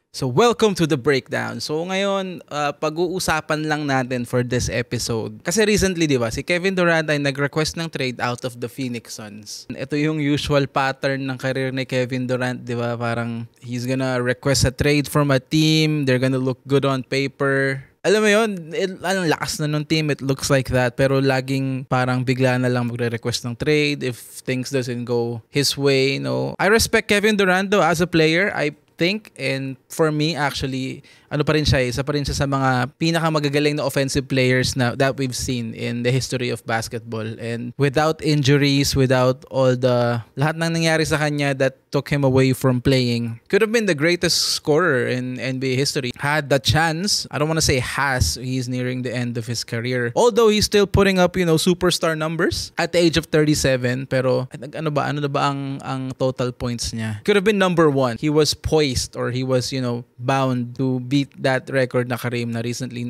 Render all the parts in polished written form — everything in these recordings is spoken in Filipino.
So welcome to the breakdown. So ngayon, pag-uusapan lang natin for this episode. Kasi recently, di ba, si Kevin Durant ay nag-request ng trade out of the Phoenix Suns. Ito yung usual pattern ng career ni Kevin Durant, di ba? Parang he's gonna request a trade from a team, they're gonna look good on paper. Alam mo yun, ang lakas na nung team, it looks like that. Pero laging parang bigla na lang magre-request ng trade if things doesn't go his way, no? I respect Kevin Durant though as a player. I think, and for me actually, ano pa rin siya, isa pa rin siya sa mga pinakamagagaling na offensive players na that we've seen in the history of basketball. And without injuries, without all the lahat ng nangyari sa kanya that took him away from playing, could have been the greatest scorer in NBA history. Had the chance, I don't want to say has, he's nearing the end of his career. Although he's still putting up, superstar numbers at the age of 37, pero ano na ba ang total points niya? Could have been number 1. He was poised, or he was, bound to beat that record na Kareem na recently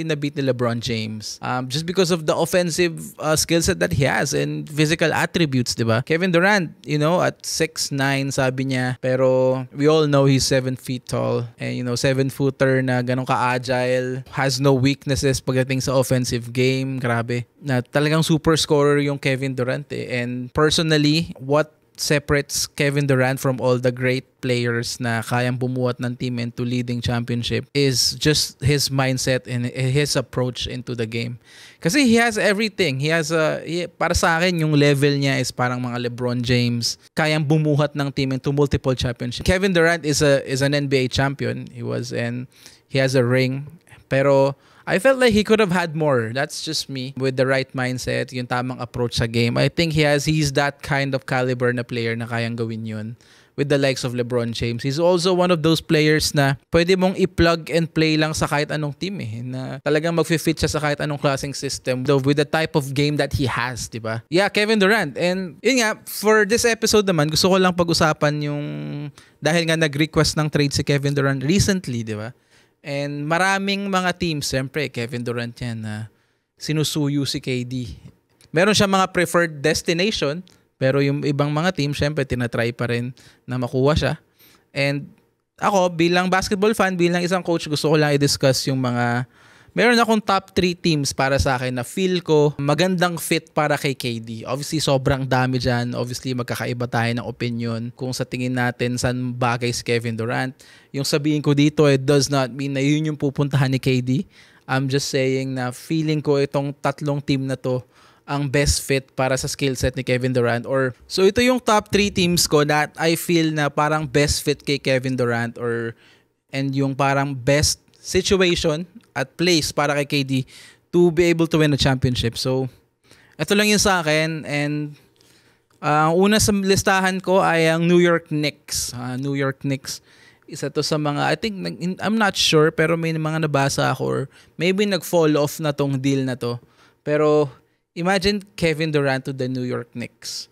na beat ni LeBron James. Just because of the offensive skill set that he has and physical attributes, di ba? Kevin Durant, at 6'9", sabi niya, pero we all know he's 7 feet tall, and 7-footer na ganun ka-agile, has no weaknesses pagdating sa offensive game. Grabe. Na talagang super scorer yung Kevin Durant And personally, what separates Kevin Durant from all the great players na kayang bumuhat ng team into leading championship is just his mindset and his approach into the game. Kasi he has everything. Para sa akin, yung level niya is parang mga LeBron James. Kayang bumuhat ng team into multiple championships. Kevin Durant is an NBA champion. He has a ring. Pero I felt like he could have had more. That's just me. With the right mindset, yung tamang approach sa game. I think he's that kind of caliber na player na kayang gawin yun with the likes of LeBron James. He's also one of those players na pwede mong i-plug and play lang sa kahit anong team na talagang mag-fit siya sa kahit anong klaseng system with the type of game that he has, di ba? Yeah, Kevin Durant. And yun nga, for this episode naman, gusto ko lang pag-usapan yung dahil nga nag-request ng trade si Kevin Durant recently, di ba? And maraming mga teams, siyempre, Kevin Durant yan, na sinusuyo si KD. Meron siya mga preferred destination, pero yung ibang mga teams, siyempre, tinatry pa rin na makuha siya. And ako, bilang basketball fan, bilang isang coach, gusto ko lang i-discuss yung mga meron akong top 3 teams para sa akin na feel ko magandang fit para kay KD. Obviously, sobrang dami dyan. Obviously, magkakaiba tayo ng opinion kung sa tingin natin saan bagay si Kevin Durant. Yung sabihin ko dito, it does not mean na yun yung pupuntahan ni KD. I'm just saying na feeling ko itong tatlong team na to ang best fit para sa skill set ni Kevin Durant. So ito yung top 3 teams ko that I feel na parang best fit kay Kevin Durant and yung parang best situation at place para kay KD to be able to win a championship. So, ito lang yun sa akin. And una sa listahan ko ay ang New York Knicks. New York Knicks. Isa to sa mga, I think, I'm not sure, pero may mga nabasa ako or maybe nag-fall off na tong deal na to. Pero, imagine Kevin Durant to the New York Knicks.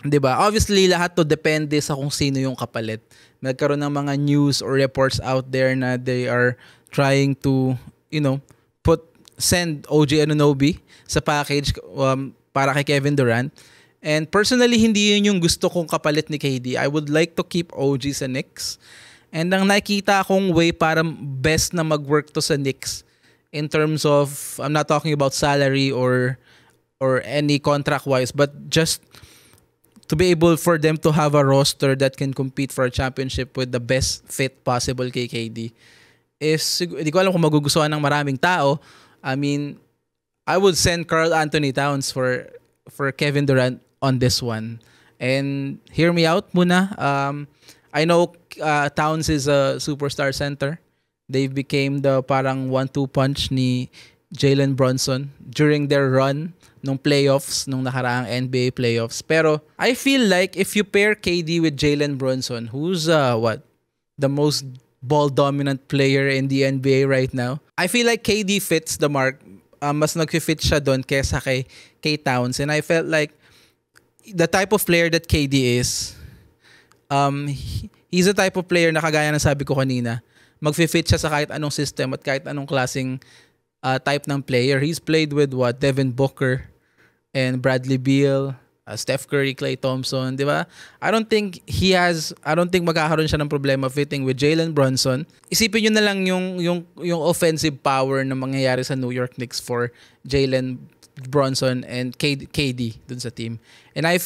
Diba? Obviously, lahat to depende sa kung sino yung kapalit. Nagkaroon ng mga news or reports out there na they are trying to, send OG Anunoby sa package para kay Kevin Durant. And personally, hindi yun yung gusto kong kapalit ni KD. I would like to keep OG sa Knicks. And ang nakita akong way para best na mag-work to sa Knicks in terms of, I'm not talking about salary or any contract-wise, but just to be able for them to have a roster that can compete for a championship with the best fit possible kay KD hindi ko alam kung magugustuhan ng maraming tao. I mean, I would send Karl Anthony Towns for Kevin Durant on this one. And hear me out muna. I know Towns is a superstar center. They became the parang 1-2 punch ni Jalen Brunson during their run nung playoffs, nung nakaraang NBA playoffs. Pero I feel like if you pair KD with Jalen Brunson, who's the most ball-dominant player in the NBA right now, I feel like KD fits the mark. Mas nag-fit siya doon kesa kay Towns. And I felt like the type of player that KD is, he's a type of player na kagaya ng sabi ko kanina, mag-fit siya sa kahit anong system at kahit anong klaseng type ng player. He's played with Devin Booker and Bradley Beal, Steph Curry, Klay Thompson, di ba? I don't think magkakaroon siya ng problema fitting with Jalen Brunson. Isipin nyo na lang yung offensive power na mangyayari sa New York Knicks for Jalen Brunson and KD dun sa team. And I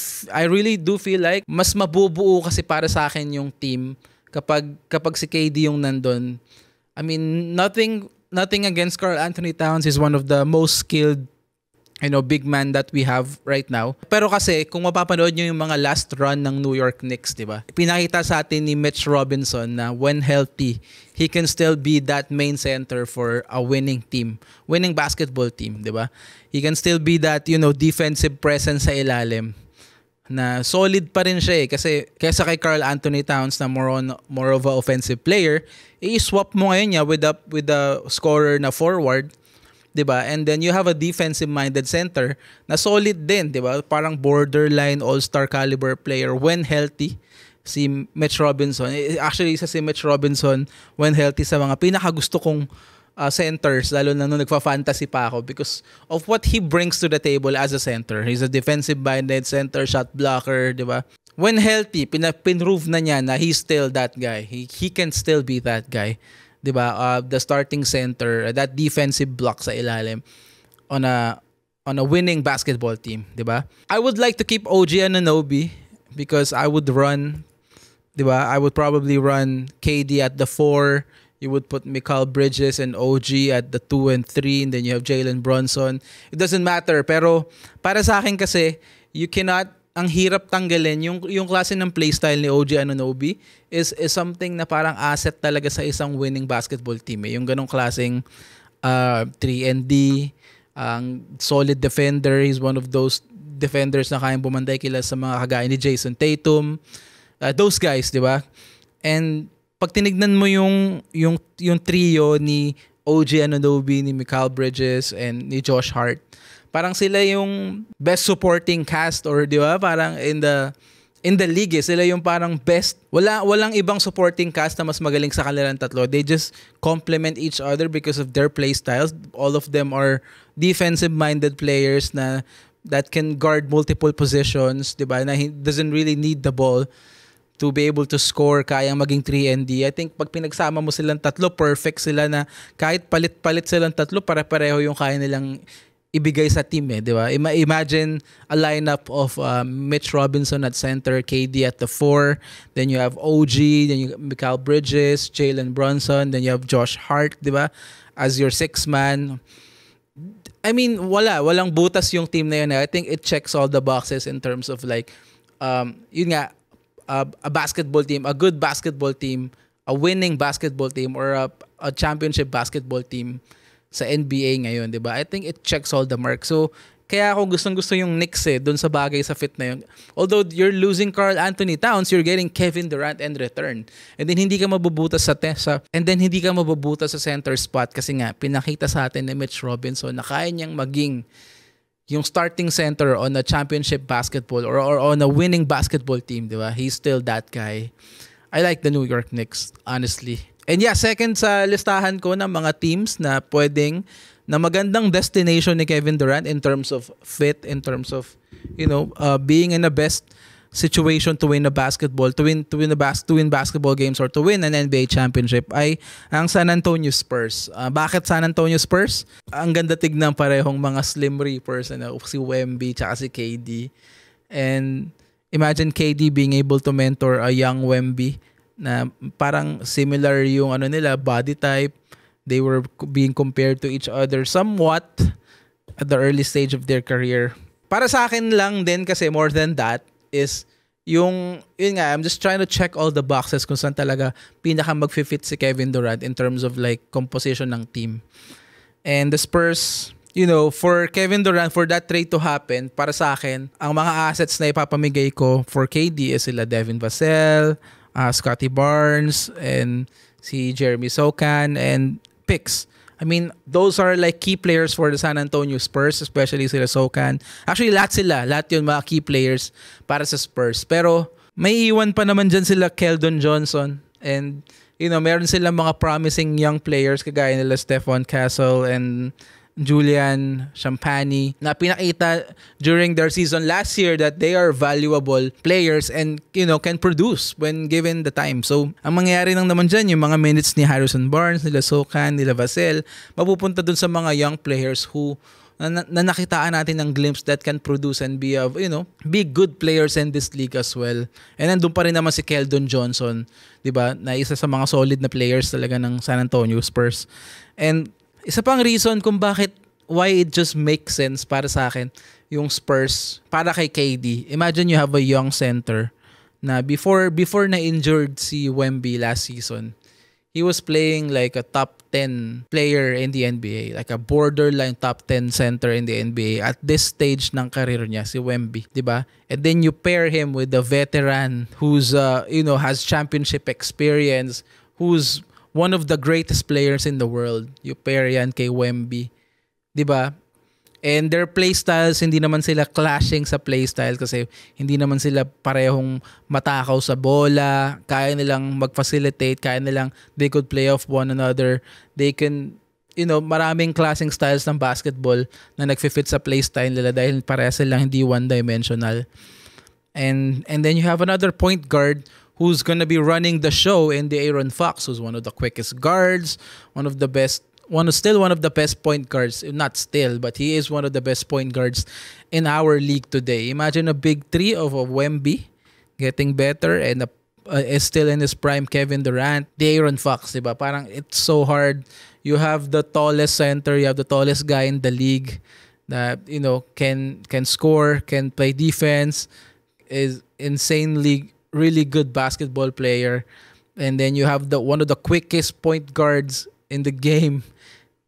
really do feel like mas mabubuo kasi para sa akin yung team kapag si KD yung nandun. I mean, nothing against Karl Anthony Towns. Is one of the most skilled big man that we have right now. Pero kasi, kung mapapanood nyo yung mga last run ng New York Knicks, di ba? Pinakita sa atin ni Mitch Robinson na when healthy, he can still be that main center for a winning team, winning basketball team, di ba? He can still be that, defensive presence sa ilalim. Na solid pa rin siya eh. Kasi kaysa kay Karl Anthony Towns na more of a offensive player, i-swap mo ngayon niya with the scorer na forward, 'di ba? And then you have a defensive-minded center na solid din, 'di ba? Parang borderline all-star caliber player when healthy. Si Mitch Robinson, actually isa si Mitch Robinson when healthy sa mga pinakagusto kong centers, lalo na nung nagfa-fantasy pa ako because of what he brings to the table as a center. He's a defensive-minded center, shot blocker, 'di ba? When healthy, pinrove na niya na he's still that guy. He can still be that guy. 'Di ba? The starting center, that defensive block sa ilalim on a winning basketball team, 'di ba? I would like to keep OG Anunoby because I would run, 'di ba? I would probably run KD at the 4. You would put Mikal Bridges and OG at the 2 and 3, and then you have Jalen Brunson. It doesn't matter, pero para sa akin kasi ang hirap tanggalin yung klase ng playstyle ni OG Anunoby is something na parang asset talaga sa isang winning basketball team eh. Yung ganong klaseng 3-and-D, ang solid defender. He's one of those defenders na kayang bumanday kila sa mga kagaya ni Jason Tatum. Those guys, di ba? And pag tinignan mo yung trio ni OG Anunoby, ni Mikal Bridges, and ni Josh Hart, parang sila yung best supporting cast or di ba? Parang in the league, sila yung parang best. Walang ibang supporting cast na mas magaling sa kanilang tatlo. They just complement each other because of their play styles. All of them are defensive-minded players that can guard multiple positions, di ba? Na doesn't really need the ball to be able to score, kayang maging 3-and-D. I think pag pinagsama mo silang tatlo, perfect sila na kahit palit-palit silang tatlo, pare-pareho yung kaya nilang ibigay sa team eh, di ba? Imagine a lineup of Mitch Robinson at center, KD at the 4, then you have OG, then you have Mikal Bridges, Jalen Brunson, then you have Josh Hart, di ba? As your 6-man. I mean, walang butas yung team na yun. I think it checks all the boxes in terms of like, yun nga, a basketball team, a good basketball team, a winning basketball team, or a championship basketball team sa NBA ngayon, di ba? I think it checks all the marks. So, kaya ako gustong-gusto yung Knicks dun sa bagay sa fit na yun. Although you're losing Karl Anthony Towns, you're getting Kevin Durant in return. And then hindi ka mabubutas sa center spot kasi nga pinakita sa atin ni Mitch Robinson na kaya niyang maging yung starting center on a championship basketball or on a winning basketball team, di ba? He's still that guy. I like the New York Knicks, honestly. And yeah, second sa listahan ko ng mga teams na na magandang destination ni Kevin Durant in terms of fit, in terms of, being in the best situation to win a basketball, to win basketball games or to win an NBA championship ay ang San Antonio Spurs. Bakit San Antonio Spurs? Ang ganda tignan, parehong mga slim reapers, si Wemby tsaka si KD. And imagine KD being able to mentor a young Wemby na parang similar yung nila, body type. They were being compared to each other somewhat at the early stage of their career. Para sa akin lang din kasi more than that is yun nga, I'm just trying to check all the boxes kung saan talaga pinaka mag-fit si Kevin Durant in terms of like composition ng team. And the Spurs, for Kevin Durant, for that trade to happen, para sa akin, ang mga assets na ipapamigay ko for KD is sila Devin Vassell, Scottie Barnes, and si Jeremy Sokan, and picks. I mean, those are like key players for the San Antonio Spurs, especially sila Sokan. Actually, lahat yun mga key players para sa Spurs. Pero may iwan pa naman dyan sila Keldon Johnson. And, meron sila mga promising young players kagaya nila Stephon Castle and Julian Champagny, na pinakita during their season last year that they are valuable players and, can produce when given the time. So, ang mangyayari lang naman dyan, yung mga minutes ni Harrison Barnes, nila Sokan, nila Vassell, mapupunta dun sa mga young players who na nakitaan natin ng glimpse that can produce and be good players in this league as well. And then doon pa rin naman si Keldon Johnson, 'di ba? Na isa sa mga solid na players talaga ng San Antonio Spurs. And isa pang reason kung why it just makes sense para sa akin yung Spurs para kay KD. Imagine you have a young center na before na injured si Wemby last season. He was playing like a top 10 player in the NBA, like a borderline top 10 center in the NBA at this stage ng career niya, si Wemby, 'di ba? And then you pair him with a veteran who's has championship experience, who's one of the greatest players in the world. You pair yan kay Wemby, 'di ba? And their playstyles, hindi naman sila clashing sa playstyle kasi hindi naman sila parehong matakaw sa bola. Kaya nilang mag-facilitate, kaya nilang they could play off one another. They can, maraming clashing styles ng basketball na nagfi-fit sa playstyle nila dahil parehas silang hindi one-dimensional. And then you have another point guard who's gonna be running the show in the Aaron Fox, who's one of the quickest guards, one of the best point guards, not still, but he is one of the best point guards in our league today. Imagine a big three of a Wemby getting better and is still in his prime Kevin Durant, the Aaron Fox, diba? Parang it's so hard. You have the tallest center, you have the tallest guy in the league that, can score, can play defense, is insanely really good basketball player. And then you have one of the quickest point guards in the game,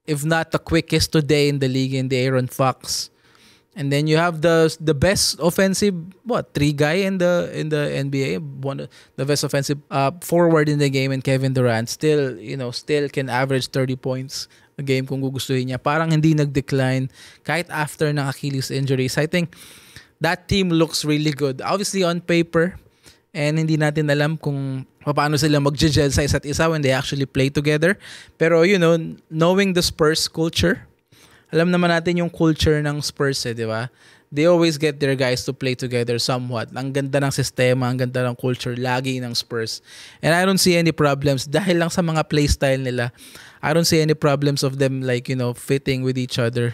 if not the quickest today in the league, in the Aaron Fox. And then you have the best offensive three guy in the NBA, the best offensive forward in the game, and Kevin Durant still can average 30 points a game kung gugustuhin niya. Parang hindi nag-decline kahit after ng Achilles injuries. I think that team looks really good. Obviously on paper, and hindi natin alam kung paano sila mag-gel sa isa't isa when they actually play together. Pero, knowing the Spurs culture, alam naman natin yung culture ng Spurs, di ba? They always get their guys to play together somewhat. Ang ganda ng sistema, ang ganda ng culture lagi ng Spurs. And I don't see any problems dahil lang sa mga play style nila. I don't see any problems of them fitting with each other.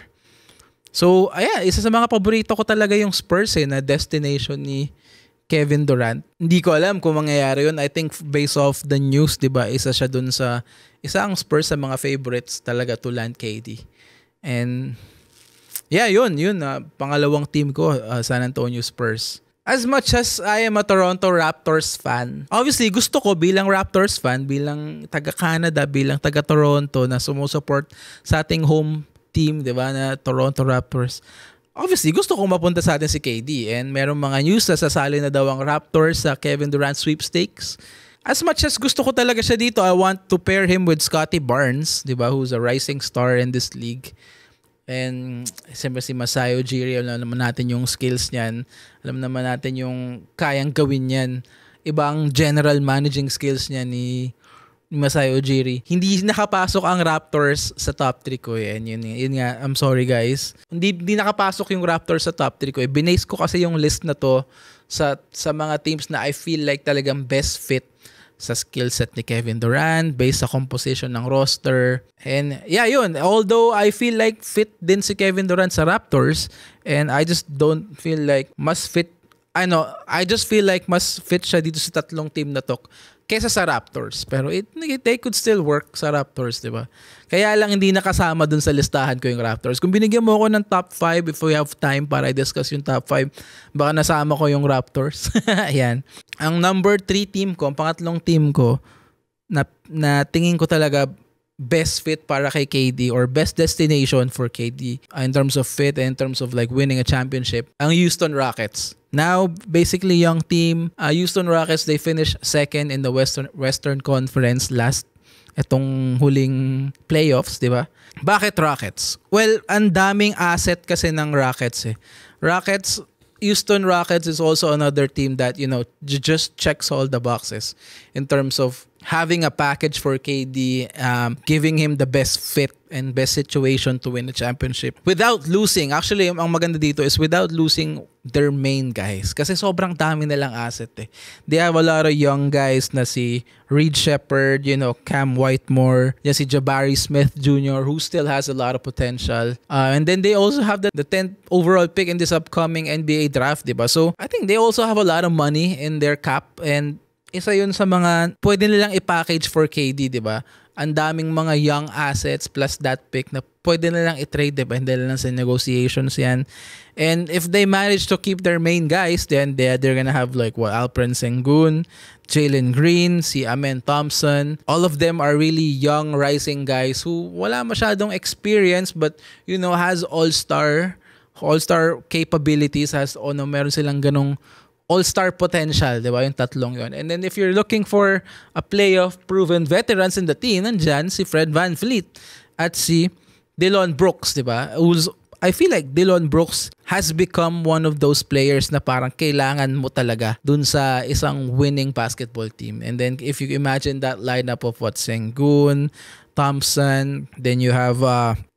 So, isa sa mga paborito ko talaga yung Spurs na destination ni Kevin Durant. Hindi ko alam kung mangyayari yun. I think based off the news, diba, isa ang Spurs sa mga favorites talaga to land KD. And yun. Pangalawang team ko, San Antonio Spurs. As much as I am a Toronto Raptors fan, obviously gusto ko bilang Raptors fan, bilang taga-Canada, bilang taga-Toronto na sumusuport sa ating home team, diba, na Toronto Raptors. Obviously, gusto kong mapunta sa atin si KD and merong mga news na sasali na daw ang Raptors sa Kevin Durant sweepstakes. As much as gusto ko talaga siya dito, I want to pair him with Scottie Barnes, di ba, who's a rising star in this league. And siyempre si Masai Ujiri, alam naman natin yung skills niyan. Alam naman natin yung kayang gawin niyan. Iba ang general managing skills niya ni Masai Ujiri. Hindi nakapasok ang Raptors sa top 3 ko. Yun nga. I'm sorry guys. Hindi nakapasok yung Raptors sa top 3 ko. Binase ko kasi yung list na to sa mga teams na I feel like talagang best fit sa skill set ni Kevin Durant based sa composition ng roster. And yun. Although I feel like fit din si Kevin Durant sa Raptors and I just don't feel like I just feel like mas fit siya dito sa tatlong team na to kesa sa Raptors. Pero they could still work sa Raptors, di ba? Kaya lang hindi nakasama dun sa listahan ko yung Raptors. Kung binigyan mo ako ng top 5, if we have time para i-discuss yung top 5, baka nasama ko yung Raptors. Ayan. Ang number 3 team ko, ang pangatlong team ko, na tingin ko talaga best fit para kay KD or best destination for KD in terms of fit and in terms of like winning a championship, ang Houston Rockets. Now, basically young team, Houston Rockets, they finished second in the Western Conference etong huling playoffs, di ba? Bakit Rockets? Well, ang daming asset kasi ng Rockets Houston Rockets is also another team that, just checks all the boxes in terms of having a package for KD, giving him the best fit and best situation to win the championship without losing. Actually, ang maganda dito is without losing their main guys. Kasi sobrang dami nilang asset eh. They have a lot of young guys na si Reed Shepherd, Cam Whitemore, si Jabari Smith Jr. who still has a lot of potential. And then they also have the 10th overall pick in this upcoming NBA draft, diba? So, I think they also have a lot of money in their cap, and isa yun sa mga pwede nilang i-package for KD, di ba? Ang daming mga young assets plus that pick na pwede nilang i-trade, di ba? Hindi lang sa negotiations yan. And if they manage to keep their main guys, then they're gonna have like Alperen Sengun, Jalen Green, si Amen Thompson. All of them are really young rising guys who wala masyadong experience but has all-star capabilities, meron silang ganong all-star potential, di ba? Yung tatlong yun. And then if you're looking for a playoff proven veterans in the team, nandyan si Fred VanVleet at si Dillon Brooks, di ba? I feel like Dillon Brooks has become one of those players na parang kailangan mo talaga dun sa isang winning basketball team. And then if you imagine that lineup of Sengun, Thompson, then you have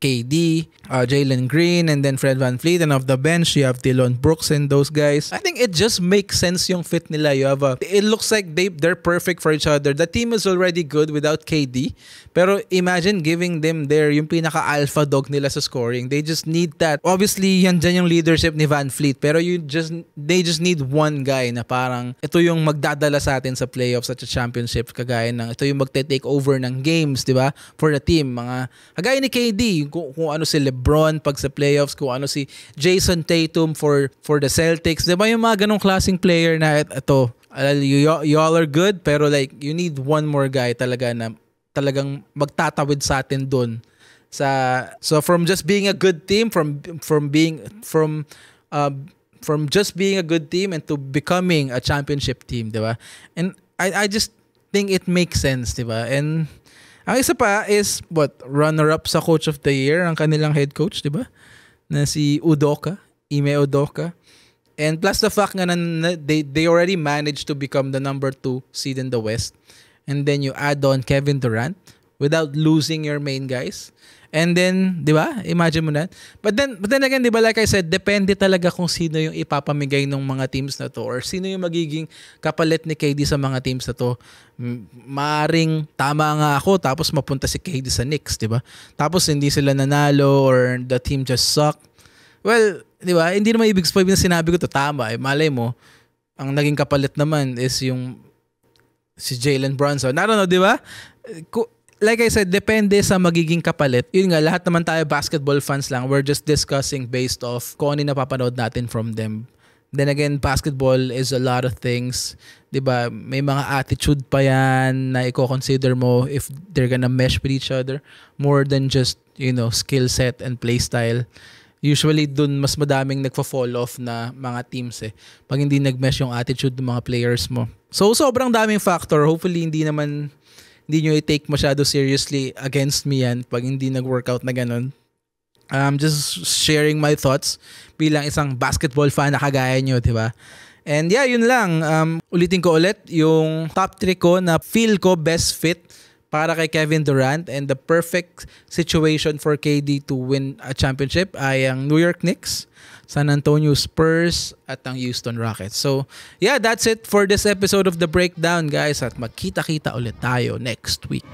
KD, Jalen Green, and then Fred VanVleet, and off the bench you have Dillon Brooks and those guys. I think it just makes sense yung fit nila. It looks like they're perfect for each other. The team is already good without KD, pero imagine giving them yung pinaka-alpha dog nila sa scoring. They just need that. Obviously, yan dyan yung leadership ni VanVleet, pero they just need one guy na parang ito yung magdadala sa atin sa playoffs at sa championship, kagaya ng ito yung magte-take over ng games, di ba? For the team, mga kagaya ni KD, kung ano si LeBron pag sa playoffs, kung ano si Jason Tatum for the Celtics, diba yung mga ganong klaseng player na ito, y'all are good, pero like you need one more guy talaga na talagang magtatawid sa atin dun. So from just being a good team, from just being a good team and to becoming a championship team, diba? And I just think it makes sense, diba? And ang isa pa is, runner-up sa Coach of the Year, ang kanilang head coach, di ba? Na si Ime Udoka. And plus the fact nga na they already managed to become the number 2 seed in the West. And then you add on Kevin Durant without losing your main guys. And then, di ba? Imagine mo na. But then again, di ba, like I said, depende talaga kung sino yung ipapamigay ng mga teams na to or sino yung magiging kapalit ni KD sa mga teams na to. Maaring tama nga ako tapos mapunta si KD sa Knicks, di ba? Tapos hindi sila nanalo or the team just suck. Well, di ba? Hindi naman ibig sabihin na sinabi ko to tama. Malay mo, ang naging kapalit naman is yung si Jalen Brunson. I don't know, di ba? Like I said, depende sa magiging kapalit. Yun nga, lahat naman tayo basketball fans lang. We're just discussing based off kung ano yung napapanood natin from them. Then again, basketball is a lot of things. Diba? May mga attitude pa yan na i-consider mo if they're gonna mesh with each other more than just, skill set and play style. Usually, dun mas madaming nagfa-fall off na mga teams eh. Pag hindi nag-mesh yung attitude ng mga players mo. So, sobrang daming factor. Hopefully, hindi nyo i-take masyado seriously against me yan pag hindi nag-workout na ganun. Just sharing my thoughts bilang isang basketball fan na kagaya nyo, diba? And yeah, yun lang. Ulitin ko ulit, yung top 3 ko na feel ko best fit para kay Kevin Durant and the perfect situation for KD to win a championship ay ang New York Knicks, San Antonio Spurs at ang Houston Rockets. So, yeah, that's it for this episode of The Breakdown, guys. At magkita-kita ulit tayo next week.